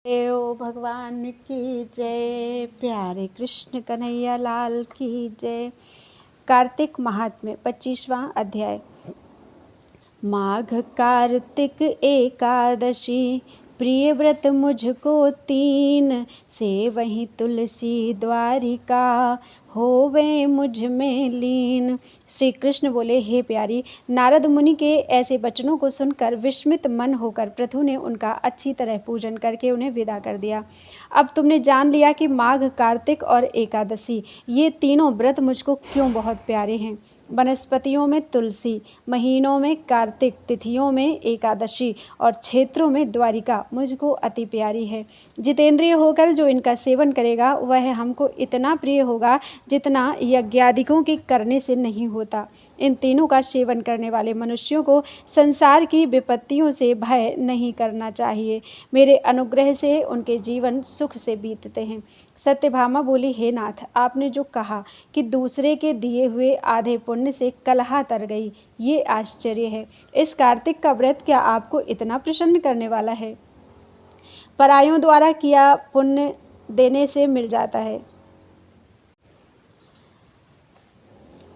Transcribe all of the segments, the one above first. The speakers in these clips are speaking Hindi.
देव भगवान की जय। प्यारे कृष्ण कन्हैया लाल की जय। कार्तिक महात्म्य 25वां अध्याय। माघ कार्तिक एकादशी प्रिय व्रत मुझको तीन, से वहीं तुलसी द्वारिका होवे मुझ में लीन। श्री कृष्ण बोले, हे प्यारी, नारद मुनि के ऐसे वचनों को सुनकर विस्मित मन होकर पृथु ने उनका अच्छी तरह पूजन करके उन्हें विदा कर दिया। अब तुमने जान लिया कि माघ, कार्तिक और एकादशी ये तीनों व्रत मुझको क्यों बहुत प्यारे हैं। वनस्पतियों में तुलसी, महीनों में कार्तिक, तिथियों में एकादशी और क्षेत्रों में द्वारिका मुझको अति प्यारी है। जितेंद्रिय होकर जो इनका सेवन करेगा वह हमको इतना प्रिय होगा जितना यज्ञादिकों के करने से नहीं होता। इन तीनों का सेवन करने वाले मनुष्यों को संसार की विपत्तियों से भय नहीं करना चाहिए। मेरे अनुग्रह से उनके जीवन सुख से बीतते हैं। सत्यभामा बोली, हे नाथ, आपने जो कहा कि दूसरे के दिए हुए आधे पुण्य से कलहा तर गई, ये आश्चर्य है। इस कार्तिक का व्रत क्या आपको इतना प्रसन्न करने वाला है? परायों द्वारा किया पुण्य देने से मिल जाता है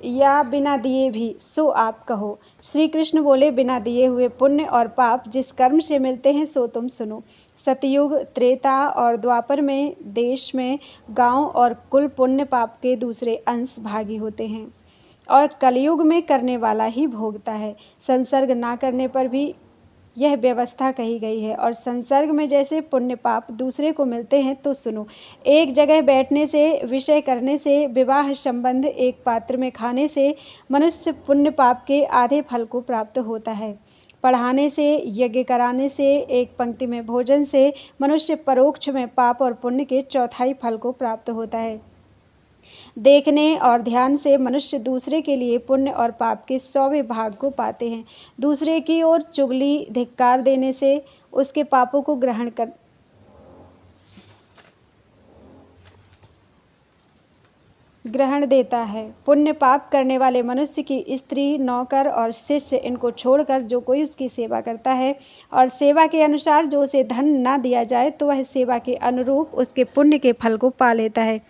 या बिना दिए भी, सो आप कहो। श्री कृष्ण बोले, बिना दिए हुए पुण्य और पाप जिस कर्म से मिलते हैं सो तुम सुनो। सतयुग, त्रेता और द्वापर में देश में गांव और कुल पुण्य पाप के दूसरे अंश भागी होते हैं और कलयुग में करने वाला ही भोगता है। संसर्ग ना करने पर भी यह व्यवस्था कही गई है। और संसर्ग में जैसे पुण्य पाप दूसरे को मिलते हैं तो सुनो। एक जगह बैठने से, विषय करने से, विवाह संबंध एक पात्र में खाने से मनुष्य पुण्य पाप के आधे फल को प्राप्त होता है। पढ़ाने से, यज्ञ कराने से, एक पंक्ति में भोजन से मनुष्य परोक्ष में पाप और पुण्य के चौथाई फल को प्राप्त होता है। देखने और ध्यान से मनुष्य दूसरे के लिए पुण्य और पाप के 100वें भाग को पाते हैं। दूसरे की ओर चुगली, धिक्कार देने से उसके पापों को ग्रहण देता है। पुण्य पाप करने वाले मनुष्य की स्त्री, नौकर और शिष्य इनको छोड़कर जो कोई उसकी सेवा करता है और सेवा के अनुसार जो उसे धन ना दिया जाए तो वह सेवा के अनुरूप उसके पुण्य के फल को पा लेता है।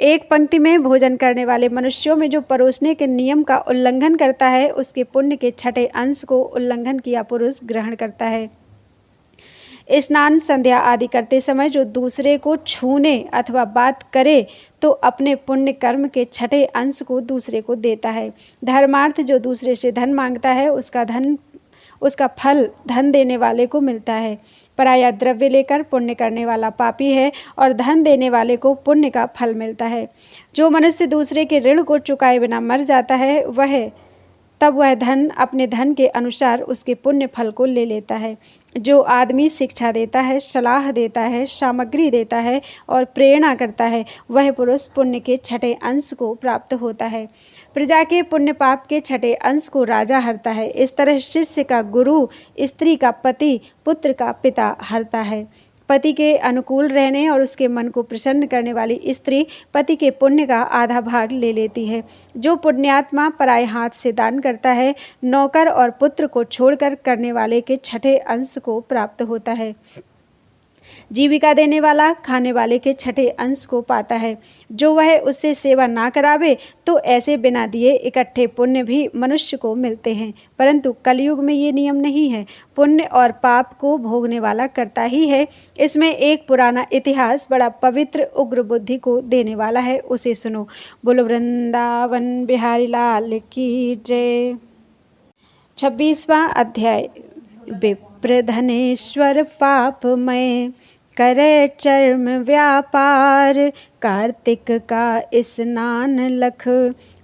एक पंक्ति में भोजन करने वाले मनुष्यों में जो परोसने के नियम का उल्लंघन करता है उसके पुण्य के छठे अंश को उल्लंघन किया पुरुष ग्रहण करता है। स्नान, संध्या आदि करते समय जो दूसरे को छूने अथवा बात करे तो अपने पुण्य कर्म के छठे अंश को दूसरे को देता है। धर्मार्थ जो दूसरे से धन मांगता है उसका फल धन देने वाले को मिलता है। पराया द्रव्य लेकर पुण्य करने वाला पापी है और धन देने वाले को पुण्य का फल मिलता है। जो मनुष्य दूसरे के ऋण को चुकाए बिना मर जाता है तब वह धन अपने धन के अनुसार उसके पुण्य फल को ले लेता है। जो आदमी शिक्षा देता है, सलाह देता है, सामग्री देता है और प्रेरणा करता है वह पुरुष पुण्य के छठे अंश को प्राप्त होता है। प्रजा के पुण्य पाप के छठे अंश को राजा हरता है। इस तरह शिष्य का गुरु, स्त्री का पति, पुत्र का पिता हरता है। पति के अनुकूल रहने और उसके मन को प्रसन्न करने वाली स्त्री पति के पुण्य का आधा भाग ले लेती है। जो पुण्यात्मा पराये हाथ से दान करता है, नौकर और पुत्र को छोड़कर करने वाले के छठे अंश को प्राप्त होता है। जीविका देने वाला खाने वाले के छठे अंश को पाता है। जो वह उससे सेवा ना करावे तो ऐसे बिना दिए इकट्ठे पुण्य भी मनुष्य को मिलते हैं। परंतु कलयुग में ये नियम नहीं है। पुण्य और पाप को भोगने वाला करता ही है। इसमें एक पुराना इतिहास बड़ा पवित्र उग्र बुद्धि को देने वाला है, उसे सुनो। बोलो वृंदावन बिहारी लाल की जय। 26वां अध्याय। विप्रधनेश्वर पापमय करे चर्म व्यापार, कार्तिक का स्नान लख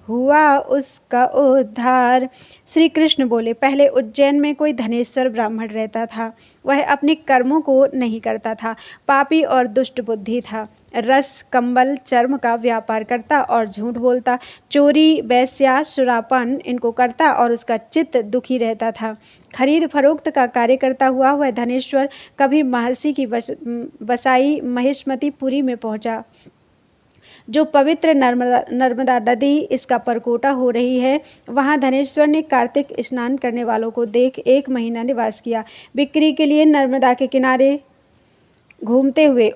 हुआ उसका उद्धार। श्री कृष्ण बोले, पहले उज्जैन में कोई धनेश्वर ब्राह्मण रहता था। वह अपने कर्मों को नहीं करता था, पापी और दुष्ट बुद्धि था। रस, कंबल, चर्म का व्यापार करता और झूठ बोलता। चोरी, वैश्या, सुरापान इनको करता और उसका चित्त दुखी रहता था। खरीद फरोख्त का कार्य करता हुआ वह धनेश्वर कभी महर्षि की बसाई महिष्मतिपुरी में पहुंचा। जो पवित्र नर्मदा नदी इसका परकोटा हो रही है, वहाँ धनेश्वर ने कार्तिक स्नान करने वालों को देख 1 महीना निवास किया। बिक्री के लिए नर्मदा के किनारे घूमते हुए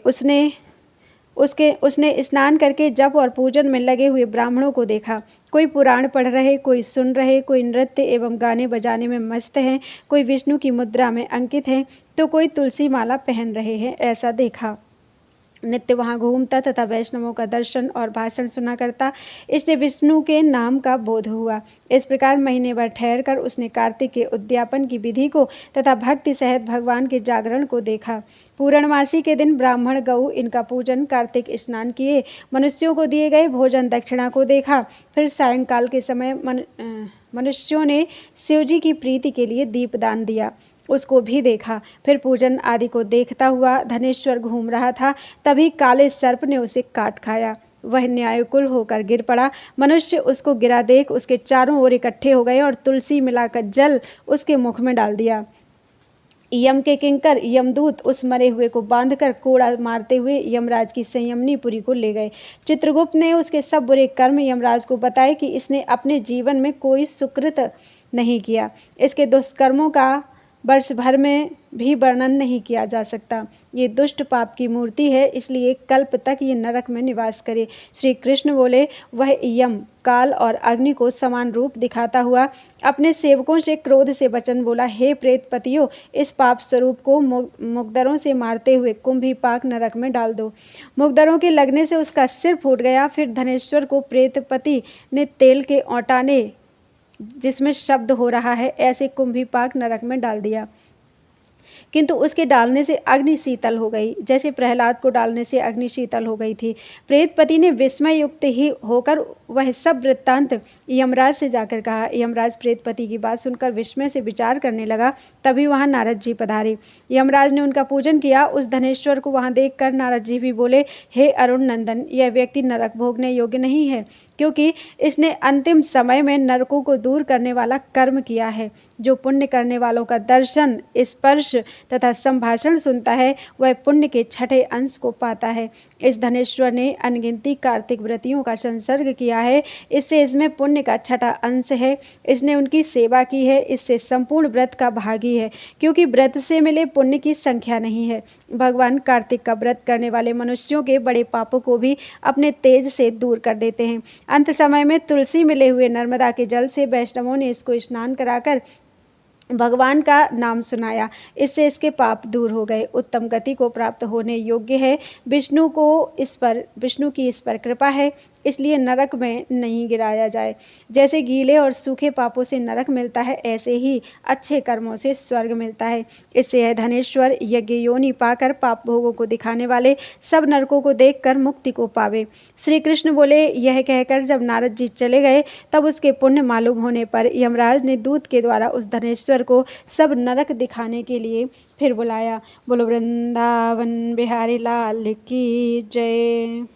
उसने स्नान करके जप और पूजन में लगे हुए ब्राह्मणों को देखा। कोई पुराण पढ़ रहे, कोई सुन रहे, कोई नृत्य एवं गाने बजाने में मस्त हैं, कोई विष्णु की मुद्रा में अंकित हैं, तो कोई तुलसी माला पहन रहे हैं, ऐसा देखा। नित्य वहाँ घूमता तथा वैष्णवों का दर्शन और भाषण सुना करता। इससे विष्णु के नाम का बोध हुआ। इस प्रकार महीने भर ठहरकर उसने कार्तिक के उद्यापन की विधि को तथा भक्ति सहित भगवान के जागरण को देखा। पूर्णमासी के दिन ब्राह्मण गऊ इनका पूजन, कार्तिक स्नान किए, मनुष्यों को दिए गए भोजन दक्षिणा को देखा। फिर सायंकाल के समय मनुष्यों ने शिवजी की प्रीति के लिए दीपदान दिया, उसको भी देखा। फिर पूजन आदि को देखता हुआ धनेश्वर घूम रहा था, तभी काले सर्प ने उसे काट खाया। वह न्यायकुल होकर गिर पड़ा। मनुष्य उसको गिरा देख उसके चारों ओर इकट्ठे हो गए और तुलसी मिलाकर जल उसके मुख में डाल दिया। यम के किंकर यमदूत उस मरे हुए को बांधकर कोड़ा मारते हुए यमराज की संयमनीपुरी को ले गए। चित्रगुप्त ने उसके सब बुरे कर्म यमराज को बताए कि इसने अपने जीवन में कोई सुकृत नहीं किया। इसके दुष्कर्मों का वर्ष भर में भी वर्णन नहीं किया जा सकता। ये दुष्ट पाप की मूर्ति है, इसलिए कल्प तक ये नरक में निवास करे। श्री कृष्ण बोले, वह यम, काल और अग्नि को समान रूप दिखाता हुआ अपने सेवकों से क्रोध से वचन बोला, हे प्रेतपतियों, इस पाप स्वरूप को मुग्धरों से मारते हुए कुंभीपाक नरक में डाल दो। मुग्धरों के लगने से उसका सिर फूट गया। फिर धनेश्वर को प्रेतपति ने तेल के औटाने जिसमें शब्द हो रहा है ऐसे कुंभीपाक नरक में डाल दिया, किंतु उसके डालने से अग्नि शीतल हो गई, जैसे प्रहलाद को डालने से अग्नि शीतल हो गई थी। प्रेतपति ने विस्मय युक्त ही होकर वह सब वृत्तांत यमराज से जाकर कहा। यमराज प्रेतपति की बात सुनकर विस्मय से विचार करने लगा। तभी वहां नारद जी पधारे। यमराज ने उनका पूजन किया। उस धनेश्वर को वहां देखकर नारद जी भी बोले, हे अरुण नंदन, यह व्यक्ति नरक भोगने योग्य नहीं है, क्योंकि इसने अंतिम समय में नरकों को दूर करने वाला कर्म किया है। जो पुण्य करने वालों का दर्शन, स्पर्श तथा संभाषण सुनता है, वह पुण्य के छठे अंश को पाता है। इस धनेश्वर ने अनगिनती कार्तिक व्रतियों का संसर्ग किया है, इससे इसमें पुण्य का छठा अंश है। इसने उनकी सेवा की है, इससे संपूर्ण व्रत का भागी है, क्योंकि व्रत से मिले पुण्य की संख्या नहीं है। भगवान कार्तिक का व्रत करने वाले मनुष्यों के बड़े पापों को भी अपने तेज से दूर कर देते हैं। अंत समय में तुलसी मिले हुए नर्मदा के जल से वैष्णवों ने इसको स्नान कराकर भगवान का नाम सुनाया, इससे इसके पाप दूर हो गए, उत्तम गति को प्राप्त होने योग्य है। विष्णु की इस पर कृपा है, इसलिए नरक में नहीं गिराया जाए। जैसे गीले और सूखे पापों से नरक मिलता है, ऐसे ही अच्छे कर्मों से स्वर्ग मिलता है। इससे यह धनेश्वर यज्ञ योनि पाकर पाप भोगों को दिखाने वाले सब नरकों को देखकर मुक्ति को पावे। श्री कृष्ण बोले, यह कहकर जब नारद जी चले गए, तब उसके पुण्य मालूम होने पर यमराज ने दूत के द्वारा उस धनेश्वर को सब नरक दिखाने के लिए फिर बुलाया। बोलो वृंदावन बिहारी लाल की जय।